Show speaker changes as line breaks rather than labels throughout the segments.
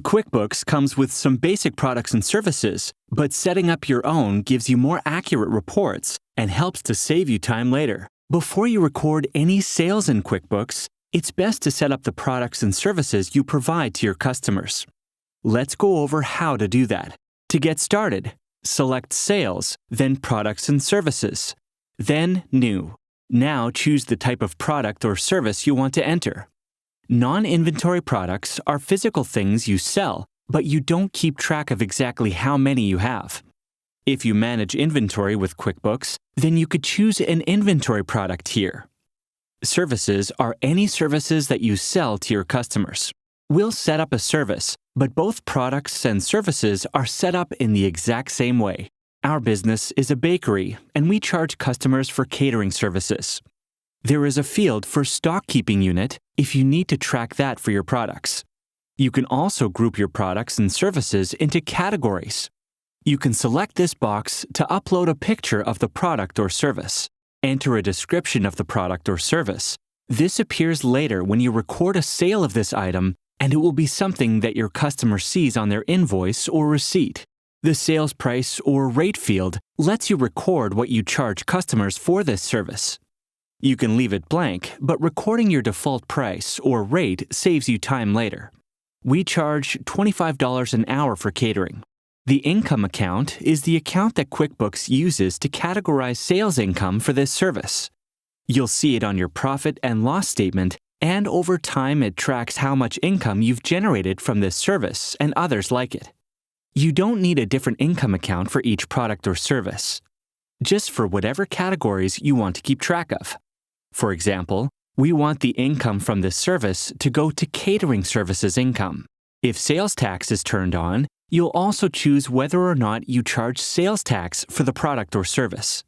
QuickBooks comes with some basic products and services, but setting up your own gives you more accurate reports and helps to save you time later. Before you record any sales in QuickBooks, it's best to set up the products and services you provide to your customers. Let's go over how to do that. To get started, select Sales, then Products and Services, then New. Now choose the type of product or service you want to enter. Non-inventory products are physical things you sell, but you don't keep track of exactly how many you have. If you manage inventory with QuickBooks, then you could choose an inventory product here. Services are any services that you sell to your customers. We'll set up a service, but both products and services are set up in the exact same way. Our business is a bakery, and we charge customers for catering services. There is a field for stock keeping unit if you need to track that for your products. You can also group your products and services into categories. You can select this box to upload a picture of the product or service. Enter a description of the product or service. This appears later when you record a sale of this item, and it will be something that your customer sees on their invoice or receipt. The sales price or rate field lets you record what you charge customers for this service. You can leave it blank, but recording your default price or rate saves you time later. We charge $25 an hour for catering. The income account is the account that QuickBooks uses to categorize sales income for this service. You'll see it on your profit and loss statement, and over time it tracks how much income you've generated from this service and others like it. You don't need a different income account for each product or service, just for whatever categories you want to keep track of. For example, we want the income from this service to go to catering services income. If sales tax is turned on, you'll also choose whether or not you charge sales tax for the product or service.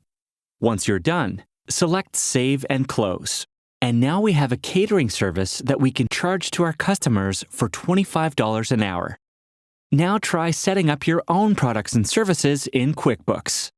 Once you're done, select Save and Close. And now we have a catering service that we can charge to our customers for $25 an hour. Now try setting up your own products and services in QuickBooks.